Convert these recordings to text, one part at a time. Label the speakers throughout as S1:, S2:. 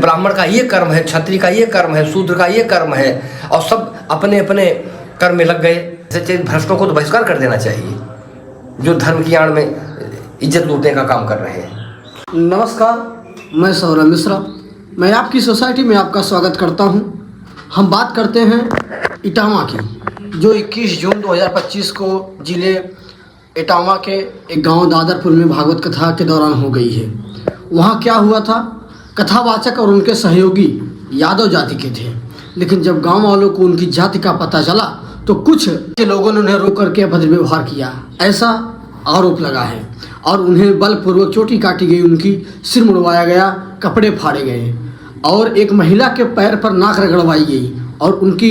S1: ब्राह्मण का ये कर्म है, क्षत्रिय का ये कर्म है, शूद्र का ये कर्म है, और सब अपने अपने कर्म में लग गए। ऐसे भ्रष्टों को तो बहिष्कार कर देना चाहिए जो धर्म की आड़ में इज्जत लूटने का काम कर रहे हैं।
S2: नमस्कार, मैं सौरभ मिश्रा, मैं आपकी सोसाइटी में आपका स्वागत करता हूं। हम बात करते हैं इटावा की, जो 21 जून 2025 को जिले इटावा के एक गांव दादरपुर में भागवत कथा के दौरान हो गई है। वहां क्या हुआ था, कथावाचक और उनके सहयोगी यादव जाति के थे, लेकिन जब गांव वालों को उनकी जाति का पता चला तो कुछ के लोगों ने उन्हें रोक करके अभद्र व्यवहार किया, ऐसा आरोप लगा है। और उन्हें बलपूर्वक चोटी काटी गई, उनकी सिर मुड़वाया गया, कपड़े फाड़े गए और एक महिला के पैर पर नाक रगड़वाई गई और उनकी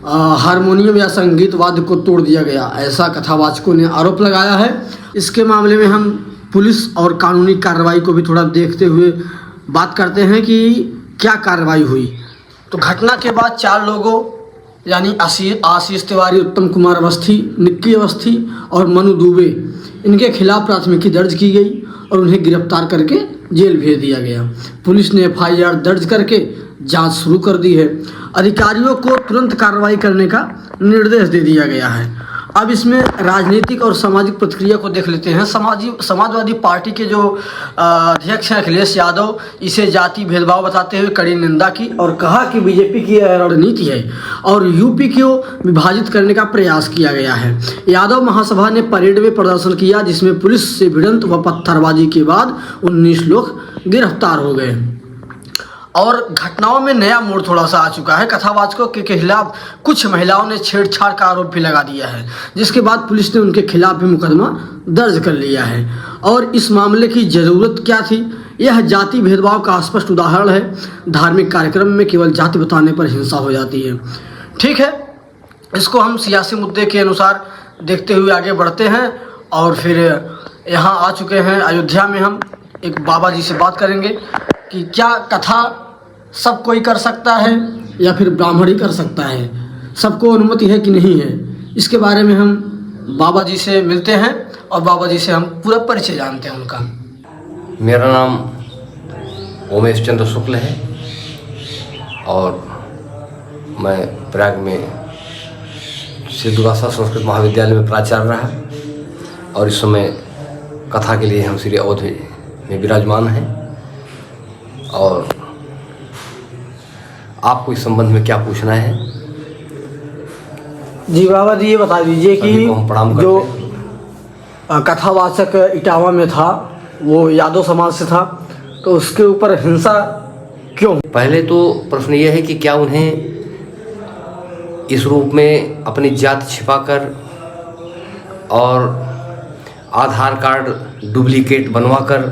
S2: हारमोनियम या संगीत वाद्य को तोड़ दिया गया, ऐसा कथावाचकों ने आरोप लगाया है। इसके मामले में हम पुलिस और कानूनी कार्रवाई को भी थोड़ा देखते हुए बात करते हैं कि क्या कार्रवाई हुई। तो घटना के बाद 4 लोगों यानी आशीष तिवारी, उत्तम कुमार अवस्थी, निक्की अवस्थी और मनु दुबे, इनके खिलाफ प्राथमिकी दर्ज की गई और उन्हें गिरफ्तार करके जेल भेज दिया गया। पुलिस ने FIR दर्ज करके जांच शुरू कर दी है। अधिकारियों को तुरंत कार्रवाई करने का निर्देश दे दिया गया है। अब इसमें राजनीतिक और सामाजिक प्रतिक्रिया को देख लेते हैं। समाजवादी पार्टी के जो अध्यक्ष हैं अखिलेश यादव, इसे जाति भेदभाव बताते हुए कड़ी निंदा की और कहा कि बीजेपी की रणनीति है और यूपी को विभाजित करने का प्रयास किया गया है। यादव महासभा ने परेड में प्रदर्शन किया, जिसमें पुलिस से भिड़ंत व पत्थरबाजी के बाद 19 लोग गिरफ्तार हो गए और घटनाओं में नया मोड़ थोड़ा सा आ चुका है। कथावाचकों के खिलाफ कुछ महिलाओं ने छेड़छाड़ का आरोप भी लगा दिया है, जिसके बाद पुलिस ने उनके खिलाफ भी मुकदमा दर्ज कर लिया है। और इस मामले की ज़रूरत क्या थी? यह जाति भेदभाव का स्पष्ट उदाहरण है। धार्मिक कार्यक्रम में केवल जाति बताने पर हिंसा हो जाती है। ठीक है, इसको हम सियासी मुद्दे के अनुसार देखते हुए आगे बढ़ते हैं और फिर यहाँ आ चुके हैं अयोध्या में। हम एक बाबा जी से बात करेंगे कि क्या कथा सब कोई कर सकता है या फिर ब्राह्मण ही कर सकता है, सबको अनुमति है कि नहीं है। इसके बारे में हम बाबा जी से मिलते हैं और बाबा जी से हम पूरा परिचय जानते हैं उनका।
S1: मेरा नाम उमेश चंद्र शुक्ल है और मैं प्रयाग में श्री दुर्गासा संस्कृत महाविद्यालय में प्राचार्य रहा और इस समय कथा के लिए हम श्री अवध में विराजमान हैं। और आपको इस संबंध में क्या पूछना है?
S2: जी बाबा जी, ये बता दीजिए कि जो कथावाचक इटावा में था वो यादव समाज से था, तो उसके ऊपर हिंसा क्यों?
S1: पहले तो प्रश्न ये है कि क्या उन्हें इस रूप में अपनी जाति छिपाकर और आधार कार्ड डुप्लीकेट बनवाकर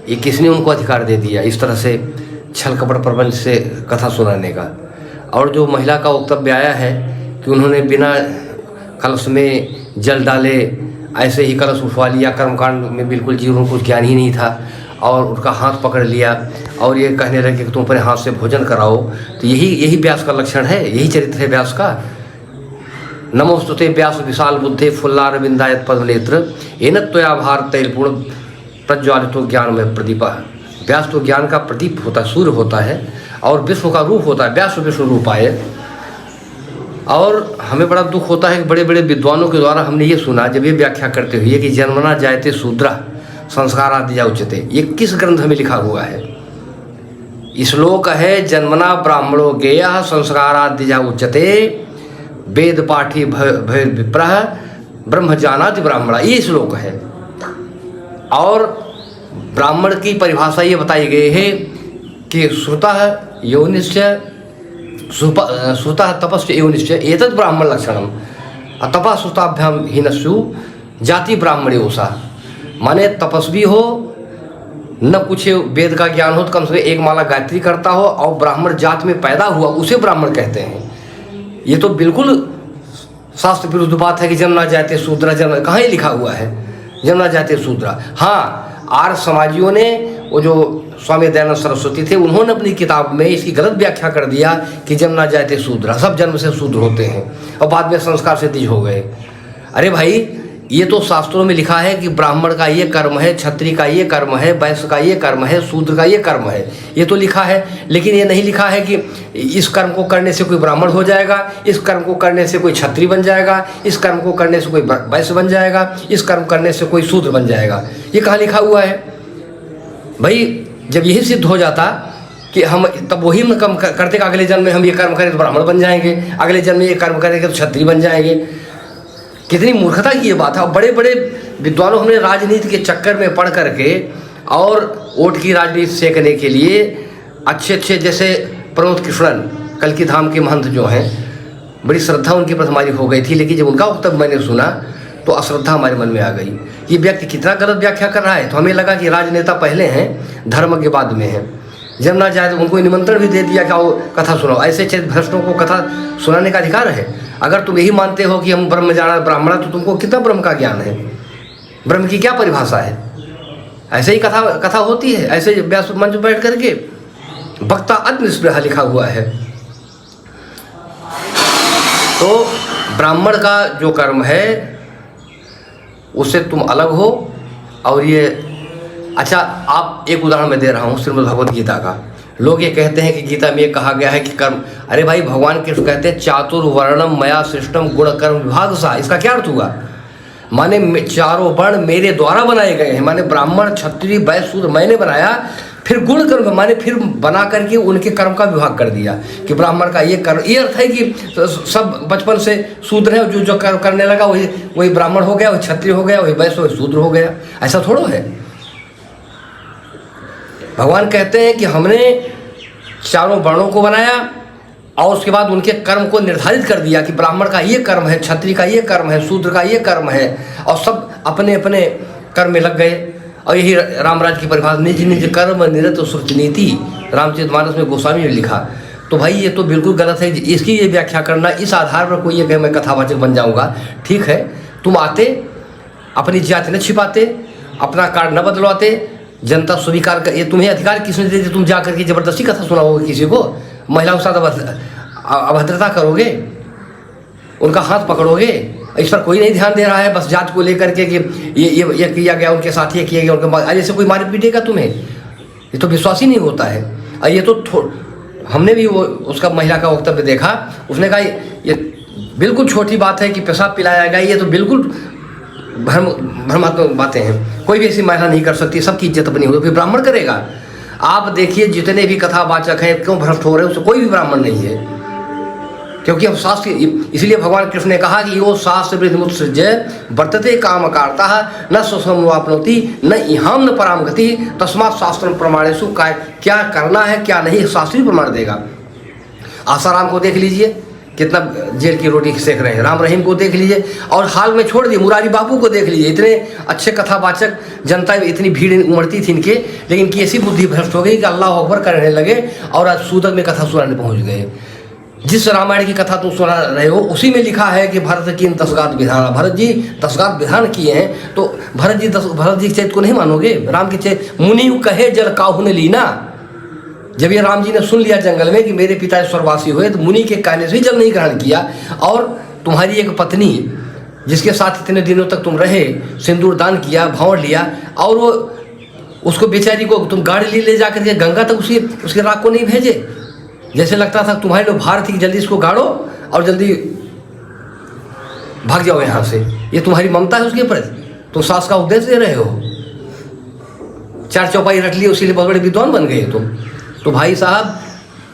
S1: ये किसने उनको अधिकार दे दिया इस तरह से छल कपट प्रबंध से कथा सुनाने का? और जो महिला का वक्तव्य आया है कि उन्होंने बिना कलश में जल डाले ऐसे ही कलश उठवा लिया, कर्मकांड में बिल्कुल जीवन कुछ ज्ञान ही नहीं था और उनका हाथ पकड़ लिया और ये कहने लगे कि तुम अपने हाथ से भोजन कराओ, तो यही व्यास का लक्षण है, यही चरित्र है व्यास का। नमोस्तुते व्यास विशाल बुद्धे फुल्लार बिंदायत पद्मनेत्र एन त्वया भार तैलपूर्ण प्रज्वालित तो ज्ञान में प्रदीप। व्यास तो ज्ञान का प्रदीप होता है, सूर्य होता है और विश्व का रूप होता है। व्यास विश्व रूप आए। और हमें बड़ा दुख होता है कि बड़े बड़े विद्वानों के द्वारा हमने ये सुना, जब ये व्याख्या करते हुए कि जन्मना जायते शूद्रा संस्काराद्या उच्यते, ये किस ग्रंथ में लिखा हुआ है? श्लोक है जन्मना ब्राह्मणो गेयः संस्काराद्या उच्यते वेद पाठी भय विप्रः ब्रह्म जानाति ब्राह्मणा, ये श्लोक है। और ब्राह्मण की परिभाषा ये बताई गई है कि श्रुतः योनिश्च श्रुतः तपश्च योनिश्च एतद् ब्राह्मण लक्षणम तपः श्रुताभ्याम हीनस्यु जाति ब्राह्मणयोसा। माने तपस्वी हो, न कुछ वेद का ज्ञान हो, तो कम से कम 1 माला गायत्री करता हो और ब्राह्मण जात में पैदा हुआ, उसे ब्राह्मण कहते हैं। ये तो बिल्कुल शास्त्र विरुद्ध बात है कि जन्मना जायते शूद्रा, जन्म कहाँ ही लिखा हुआ है जन्मना जाते शूद्रा। हाँ, आर्य समाजियों ने, वो जो स्वामी दयानंद सरस्वती थे, उन्होंने अपनी किताब में इसकी गलत व्याख्या कर दिया कि जन्मना जायते शूद्रा, सब जन्म से शूद्र होते हैं और बाद में संस्कार से द्विज हो गए। अरे भाई, ये तो शास्त्रों में लिखा है कि ब्राह्मण का ये कर्म है, क्षत्रिय का ये कर्म है, वैश्य का ये कर्म है, शूद्र का ये कर्म है, ये तो लिखा है। लेकिन ये नहीं लिखा है कि इस कर्म को करने से कोई ब्राह्मण हो जाएगा, इस कर्म को करने से कोई क्षत्रिय बन जाएगा, इस कर्म को करने से कोई वैश्य बन जाएगा, इस कर्म करने से कोई शूद्र बन जाएगा। ये कहाँ लिखा हुआ है भाई? जब यही सिद्ध हो जाता कि हम तब वही कर्म करते कि अगले जन्म में हम ये कर्म करें तो ब्राह्मण बन जाएंगे, अगले जन्म में ये कर्म करेंगे तो क्षत्रिय बन जाएंगे। कितनी मूर्खता की ये बात है। और बड़े बड़े विद्वानों हमने राजनीति के चक्कर में पढ़ करके और वोट की राजनीति सेकने के लिए अच्छे अच्छे, जैसे प्रमोद कृष्णन कल्कि धाम के महंत जो हैं, बड़ी श्रद्धा उनकी प्रति हमारी हो गई थी, लेकिन जब उनका वक्तव्य मैंने सुना तो अश्रद्धा हमारे मन में आ गई। ये व्यक्ति कितना गलत व्याख्या कर रहा है। तो हमें लगा कि राजनेता पहले हैं, धर्म के बाद में हैं। जब ना चाहे तो उनको निमंत्रण भी दे दिया कि आओ कथा सुनाओ। ऐसे भ्रष्टों को कथा सुनाने का अधिकार है। अगर तुम यही मानते हो कि हम ब्रह्म जाना ब्राह्मण, तो तुमको कितना ब्रह्म का ज्ञान है, ब्रह्म की क्या परिभाषा है। ऐसे ही कथा होती है, ऐसे व्यास मंच बैठ करके वक्ता अग्निस्पृहा लिखा हुआ है। तो ब्राह्मण का जो कर्म है उससे तुम अलग हो। और ये अच्छा, आप एक उदाहरण मैं दे रहा हूँ श्रीमद् भगवत गीता का। लोग ये कहते हैं कि गीता में ये कहा गया है कि कर्म, अरे भाई भगवान कृष्ण कहते हैं चातुर्वर्णम मया सृष्टम गुण कर्म विभाग सा। इसका क्या अर्थ हुआ? माने चारों वर्ण मेरे द्वारा बनाए गए हैं, माने ब्राह्मण क्षत्रिय वैश्य शूद्र मैंने बनाया। फिर गुण कर्म माने फिर बना करके उनके कर्म का विभाग कर दिया कि ब्राह्मण का ये कर्म। ये अर्थ है कि सब बचपन से शूद्र है, जो जो कर्म करने लगा वही ब्राह्मण हो गया, वही क्षत्रिय हो गया, वही वैश्य वही शूद्र हो गया। ऐसा थोड़ा है। भगवान कहते हैं कि हमने चारों वर्णों को बनाया और उसके बाद उनके कर्म को निर्धारित कर दिया कि ब्राह्मण का ये कर्म है, क्षत्रिय का ये कर्म है, शूद्र का ये कर्म है, और सब अपने अपने कर्म में लग गए। और यही रामराज की परिभाषा, निज निज कर्म निरत श्रुति नीति, रामचरितमानस में गोस्वामी ने लिखा। तो भाई ये तो बिल्कुल गलत है। इसकी ये व्याख्या करना इस आधार पर कोई ये कहे मैं कथावाचक बन जाऊँगा, ठीक है। तुम आते, अपनी जाति न छिपाते, अपना कार्ड न बदलवाते, जनता स्वीकार कर। ये तुम्हें अधिकार किसने दे दिया? तुम जा करके जबरदस्ती कथा सुनाओगे किसी को, महिलाओं के साथ अभद्रता करोगे, उनका हाथ पकड़ोगे। इस पर कोई नहीं ध्यान दे रहा है, बस जात को लेकर के कि ये किया गया, उनके साथ ये किया गया, उनके ऐसे कोई मारे पीटेगा तुम्हें। ये तो विश्वास ही नहीं होता है। और ये तो हमने भी वो उसका महिला का वक्तव्य देखा, उसने कहा ये बिल्कुल छोटी बात है कि पेशाब पिलाया गया, ये तो बिल्कुल भ्रमात्मक बातें हैं। कोई भी ऐसी महिला नहीं कर सकती, सबकी इज्जत अपनी होगी, फिर ब्राह्मण करेगा। आप देखिए जितने भी कथावाचक हैं क्यों भ्रष्ट हो रहे हैं, उससे कोई भी ब्राह्मण नहीं है। क्योंकि हम शास्त्र, इसलिए भगवान कृष्ण ने कहा कि यो शास्त्र वृद्धि मुत्सृज्य वर्तते काम कारता न स्वसमवाप्नोति न इहाम न पराम गति तस्मात् शास्त्र प्रमाणेषु क्या करना है क्या नहीं शास्त्रीय प्रमाण देगा। आसाराम को देख लीजिए कितना जेल की रोटी सेक रहे हैं, राम रहीम को देख लीजिए, और हाल में छोड़ दिए मुरारी बापू को देख लीजिए। इतने अच्छे कथावाचक, जनता इतनी भीड़ उमड़ती थी इनके, लेकिन की ऐसी बुद्धि भ्रष्ट हो गई कि अल्लाह अकबर करने लगे और आज सूदक में कथा सुनाने पहुंच गए। जिस रामायण की कथा तुम सुना रहे हो उसी में लिखा है कि भरत की 10 गात विधान, भरत जी 10 गात विधान किए हैं। तो भरत जी के चैत को नहीं मानोगे? राम के चैत, मुनि कहे जल काहू ने लीना। जब ये राम जी ने सुन लिया जंगल में कि मेरे पिता स्वर्गवासी हुए, तो मुनि के कहने से ही जल नहीं ग्रहण किया। और तुम्हारी एक पत्नी जिसके साथ इतने दिनों तक तुम रहे, सिंदूर दान किया, भाव लिया, और वो उसको बेचारी को तुम गाड़ी ले जाकर के गंगा तक उसके राख को नहीं भेजे। जैसे लगता था तुम्हारे लोग भार थी कि जल्दी इसको गाड़ो और जल्दी भाग जाओ यहाँ से। ये तुम्हारी ममता है उसके प्रति, तुम सास का उपदेश दे रहे हो। 4 चौपाई रख लिए, उसी लिए बहुत बड़े विद्वान बन गए तुम। तो भाई साहब,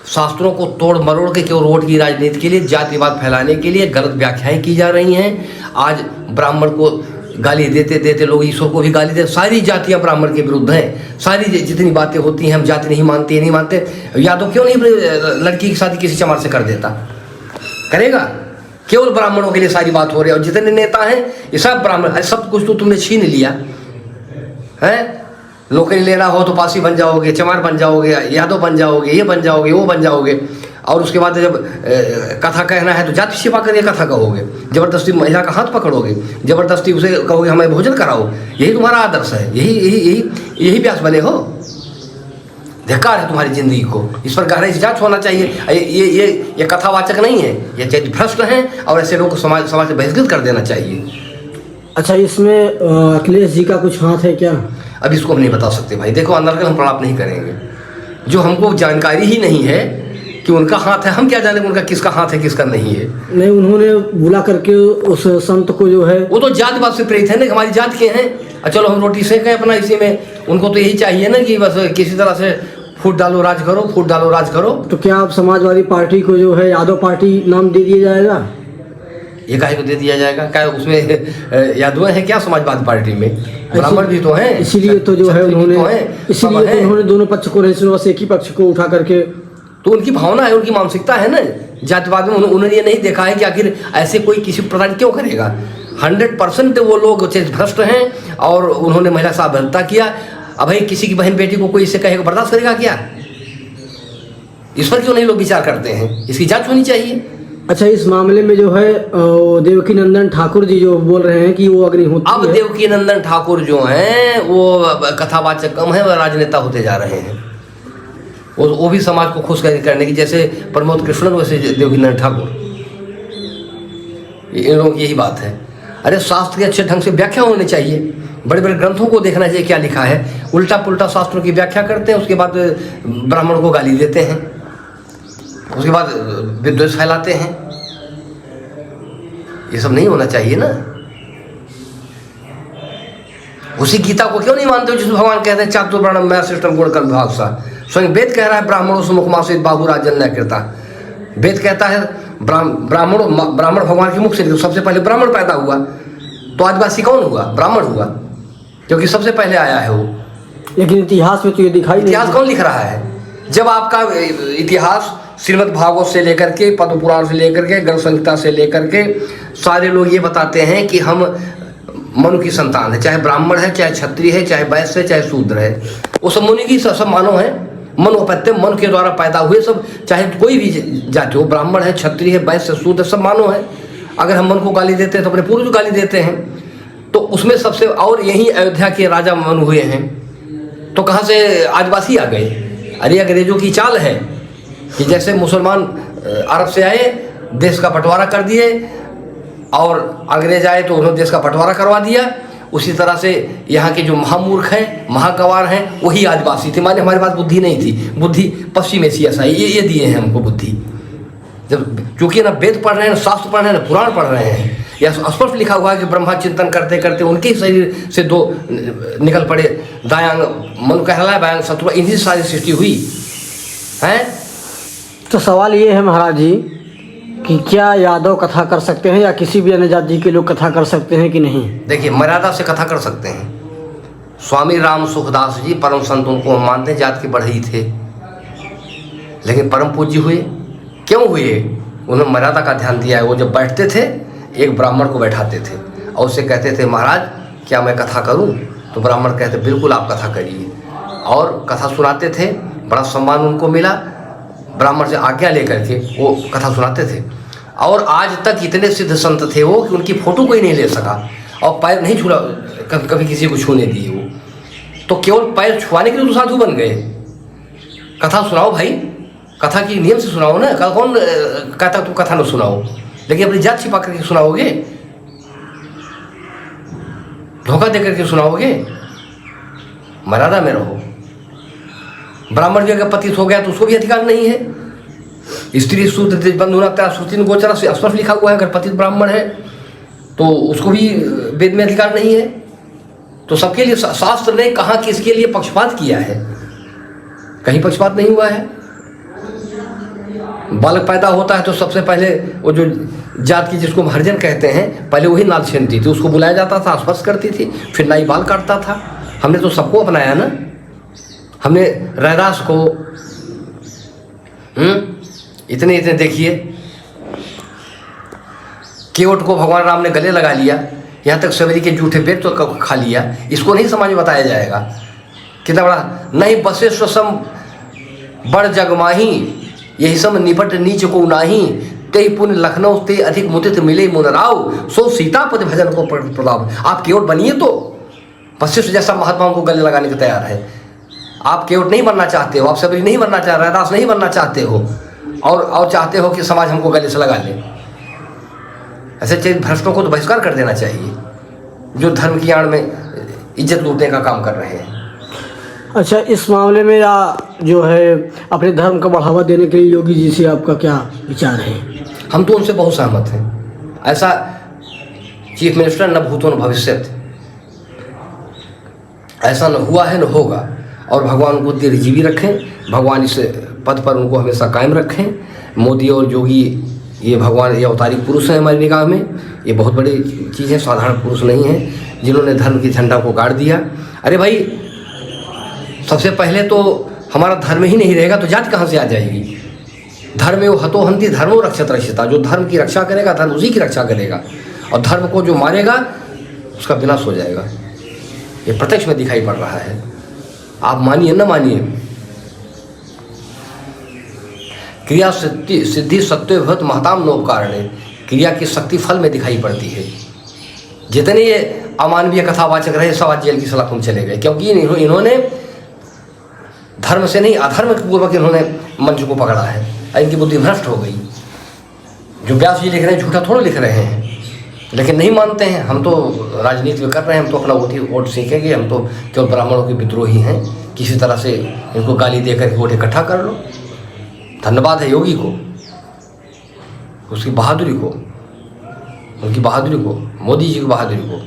S1: शास्त्रों को तोड़ मरोड़ के केवल वोट की राजनीति के लिए, जातिवाद फैलाने के लिए गलत व्याख्याएं की जा रही हैं। आज ब्राह्मण को गाली देते देते लोग ईश्वर को भी गाली दे। सारी जातियां ब्राह्मण के विरुद्ध हैं। सारी जितनी बातें होती हैं, हम जाति नहीं मानते, नहीं मानते। यादव क्यों नहीं लड़की की शादी किसी चमार से कर देता? करेगा। केवल ब्राह्मणों के लिए सारी बात हो रही है। और जितने नेता हैं ये सब ब्राह्मण। सब कुछ तो तुमने छीन लिया है। नौकरी लेना हो तो पासी बन जाओगे, चमार बन जाओगे, यादव बन जाओगे, ये बन जाओगे, वो बन जाओगे। और उसके बाद जब कथा कहना है तो जाति छिपा कर ये कथा कहोगे, जबरदस्ती महिला का हाथ पकड़ोगे, जबरदस्ती उसे कहोगे हमें भोजन कराओ। यही तुम्हारा आदर्श है, यही व्यास बने हो। धिक्कार है तुम्हारी जिंदगी को। इस पर गहराई से जांच होना चाहिए। ये कथावाचक नहीं है, ये भ्रष्ट हैं और ऐसे लोगों को समाज से बहिष्कृत कर देना चाहिए।
S2: अच्छा, इसमें अखिलेश जी का कुछ हाथ है क्या?
S1: अब इसको हम नहीं बता सकते भाई। देखो, अंदर का हम प्रलाप नहीं करेंगे। जो हमको जानकारी ही नहीं है कि उनका हाथ है, हम क्या जाने उनका किसका हाथ है किसका नहीं है।
S2: नहीं, उन्होंने बुला करके उस संत को जो है,
S1: वो तो जातिवाद से प्रेरित है ना, हमारी जात के हैं। चलो हम रोटी सेकें अपना इसी में, उनको तो यही चाहिए ना कि बस किसी तरह से फूट डालो राज करो, फूट डालो राज करो।
S2: तो क्या आप समाजवादी पार्टी को जो है यादव पार्टी नाम दे दिया जाएगा?
S1: ये काहे को दे दिया जाएगा? क्या उसमें यादव है क्या समाजवादी पार्टी में? ब्राह्मण भी तो हैं,
S2: इसीलिए तो जो है उन्होंने,
S1: इसलिए
S2: तो उन्होंने दोनों पक्ष को नहीं सुना, बस एक ही पक्ष को उठा करके।
S1: तो उनकी भावना है, उनकी मानसिकता है ना जातिवाद में। उन्होंने ये नहीं देखा है कि आखिर ऐसे कोई किसी प्रकार क्यों करेगा। 100% वो लोग भ्रष्ट हैं और उन्होंने महिला साक्षरता किया। अब भाई किसी की बहन बेटी को कोई इससे कहेगा बर्दाश्त करेगा क्या? इस पर क्यों नहीं लोग विचार करते हैं? इसकी जांच होनी चाहिए।
S2: अच्छा, इस मामले में जो है देवकी नंदन ठाकुर जी जो बोल रहे हैं कि वो अग्निहोत्री
S1: अब देवकी नंदन ठाकुर जो हैं वो कथावाचक कम है, वो राजनेता होते जा रहे हैं। वो भी समाज को खुश करने की, जैसे प्रमोद कृष्णन वैसे देवकी नंदन ठाकुर, इन लोगों की यही बात है। अरे शास्त्र की अच्छे ढंग से व्याख्या होनी चाहिए। बड़े बड़े ग्रंथों को देखना चाहिए क्या लिखा है। उल्टा पुल्टा शास्त्रों की व्याख्या करते हैं, उसके बाद ब्राह्मण को गाली देते हैं, उसके बाद विद्वेष फैलाते हैं। ये सब नहीं होना चाहिए ना। उसी गीता को क्यों नहीं मानते हो जिसमें भगवान कहते हैं चातुर्वर्ण्यम मया सृष्टम गुणकर्म विभागसा। स्वयं वेद कह रहा है ब्राह्मणों से मुखमासित बाहुराजन न कृता। वेद कहता है ब्राह्मण भगवान के मुख से सबसे पहले ब्राह्मण पैदा हुआ। तो आदिवासी कौन हुआ? ब्राह्मण हुआ, क्योंकि सबसे पहले आया है वो।
S2: लेकिन इतिहास में तो ये दिखाई नहीं।
S1: इतिहास कौन लिख रहा है? जब आपका इतिहास श्रीमद् भागवत से लेकर के, पद्म पुराण से लेकर के, गर्भ संहिता से लेकर के सारे लोग ये बताते हैं कि हम मनु की संतान है, चाहे ब्राह्मण है, चाहे क्षत्रिय है, चाहे वैश्य है, चाहे शूद्र है। वो सब मुनि की सब मानव है। मनु अपत्य, मन के द्वारा पैदा हुए सब, चाहे कोई भी जाति हो, ब्राह्मण है, क्षत्रिय है, वैश्य, शूद्र, सब मानव है। अगर हम मन को गाली देते हैं तो अपने पूर्वज को गाली देते हैं। तो उसमें सबसे, और यही अयोध्या के राजा मनु हुए हैं, तो कहाँ से आदिवासी आ गए? अरे अंग्रेजों की चाल है कि जैसे मुसलमान अरब से आए, देश का बंटवारा कर दिए, और अंग्रेज आए तो उन्होंने देश का बंटवारा करवा दिया। उसी तरह से यहाँ के जो महामूर्ख हैं, महागवार हैं, वही आदिवासी थे। माने हमारे पास बुद्धि नहीं थी, बुद्धि पश्चिम एशिया से ये दिए हैं हमको बुद्धि। जब चूंकि ना वेद पढ़ रहे हैं, ना शास्त्र पढ़ रहे हैं, ना पुराण पढ़ रहे हैं, या स्पष्ट लिखा हुआ है कि ब्रह्मा चिंतन करते करते उनके ही शरीर से दो निकल पड़े, दायांग मन कहलाए, बायांग शत्रु, इन्हीं से सारी सृष्टि हुई है।
S2: तो सवाल ये है महाराज जी कि क्या यादव कथा कर सकते हैं या किसी भी अन्य जाति के लोग कथा कर सकते हैं कि नहीं?
S1: देखिए, मर्यादा से कथा कर सकते हैं। स्वामी राम सुखदास जी परम संत, उनको हम मानते हैं, जात के बढ़ई थे, लेकिन परम पूज्य हुए। क्यों हुए? उन्होंने मर्यादा का ध्यान दिया है। वो जब बैठते थे, एक ब्राह्मण को बैठाते थे और उससे कहते थे, महाराज क्या मैं कथा करूं? तो ब्राह्मण कहते, बिल्कुल आप कथा करिए, और कथा सुनाते थे। बड़ा सम्मान उनको मिला। ब्राह्मण से आज्ञा लेकर के वो कथा सुनाते थे। और आज तक इतने सिद्ध संत थे वो कि उनकी फोटो कोई नहीं ले सका, और पैर नहीं छुड़ा, कभी किसी को छूने दिए वो। तो केवल पैर छुआने के लिए तो साधु बन गए। कथा सुनाओ भाई, कथा की नियम से सुनाओ ना। कौन कहता तुम कथा न सुनाओ, लेकिन अपनी जात छिपा करके सुनाओगे, धोखा दे करके सुनाओगे? मर्यादा में रहो। ब्राह्मण भी अगर पतित हो गया तो उसको भी अधिकार नहीं है। स्त्री शूद्र बंधुना श्रुति गोचरा से स्पष्ट लिखा हुआ है, अगर पतित ब्राह्मण है तो उसको भी वेद में अधिकार नहीं है। तो सबके लिए शास्त्र ने कहाँ किसके लिए पक्षपात किया है? कहीं पक्षपात नहीं हुआ है। बालक पैदा होता है तो सबसे पहले वो जो जात की जिसको हरिजन कहते हैं, पहले वही नाल छीनती थी, उसको बुलाया जाता था, स्पर्श करती थी, फिर नाई बाल काटता था। हमने तो सबको अपनाया ना। हमने रैदास को इतने देखिए, केवट को भगवान राम ने गले लगा लिया, यहाँ तक सवेरी के जूठे पेट तो खा लिया। इसको नहीं समाज में बताया जाएगा कितना बड़ा। नहीं बसे सम बड़ जगमाही, यही सम निपट नीच को नाही, ते पुण्य लखनऊ ते अधिक मुदित मिले मुनराव, सो सीतापति भजन को प्रताप। आप केवट बनिए तो वशिष्ठ जैसा महात्मा को गले लगाने को तैयार है। आप केवट नहीं बनना चाहते हो, आप सबरी नहीं बनना चाह रहे, रैदास नहीं बनना चाहते हो, और चाहते हो कि समाज हमको गले से लगा ले। ऐसे भ्रष्टों को तो बहिष्कार कर देना चाहिए। जो धर्म की आड़ में इज्जत लूटने का काम कर रहे हैं।
S2: अच्छा, इस मामले में जो है अपने धर्म को बढ़ावा देने के लिए योगी जी से आपका क्या विचार है?
S1: हम तो उनसे बहुत सहमत हैं। ऐसा चीफ मिनिस्टर न भूतो न भविष्यत, ऐसा न हुआ है न होगा। और भगवान उनको दीर्घजीवी रखें, भगवान इस पद पर उनको हमेशा कायम रखें। मोदी और योगी ये भगवान, ये अवतारिक पुरुष हैं हमारी निगाह में। ये बहुत बड़ी चीज़ है, साधारण पुरुष नहीं हैं जिन्होंने धर्म की झंडा को गाड़ दिया। अरे भाई, सबसे पहले तो हमारा धर्म ही नहीं रहेगा तो जाति कहाँ से आ जाएगी? धर्म वो हतोहंति धर्मो रक्षत रक्षिता, जो धर्म की रक्षा करेगा धर्म उसी की रक्षा करेगा, और धर्म को जो मारेगा उसका विनाश हो जाएगा। ये प्रत्यक्ष में दिखाई पड़ रहा है। आप मानिए न मानिए, क्रिया सिद्धि सत्य भवत महताम नोपकारणे, क्रिया की शक्ति फल में दिखाई पड़ती है। जितने ये अमानवीय कथावाचक रहे सब आज जेल की सलाखों में चले गए, क्योंकि इन्होंने धर्म से नहीं अधर्म पूर्वक इन्होंने मंच को पकड़ा है। इनकी बुद्धि भ्रष्ट हो गई। जो व्यास जी लिख रहे हैं झूठा थोड़ा लिख रहे हैं, लेकिन नहीं मानते हैं। हम तो राजनीति में कर रहे हैं, हम तो अपना वोट सीखेंगे, हम तो केवल ब्राह्मणों के विद्रोही हैं। किसी तरह से इनको गाली देकर वोट इकट्ठा कर लो। धन्यवाद है योगी को, उसकी बहादुरी को, उनकी बहादुरी को, मोदी जी की बहादुरी को।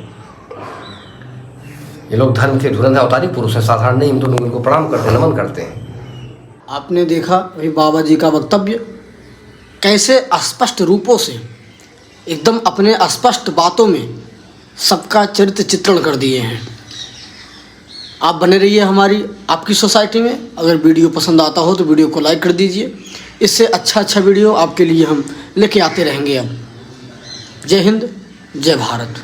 S1: ये लोग धर्म के धुरंधर अवतारी पुरुष हैं, साधारण नहीं। हम तो उनको प्रणाम करते हैं, नमन करते हैं।
S2: आपने देखा अभी बाबा जी का वक्तव्य, कैसे स्पष्ट रूपों से एकदम अपने स्पष्ट बातों में सबका चरित्र चित्रण कर दिए हैं। आप बने रहिए हमारी आपकी सोसाइटी में। अगर वीडियो पसंद आता हो तो वीडियो को लाइक कर दीजिए। इससे अच्छा वीडियो आपके लिए हम लेके आते रहेंगे। अब जय हिंद, जय भारत।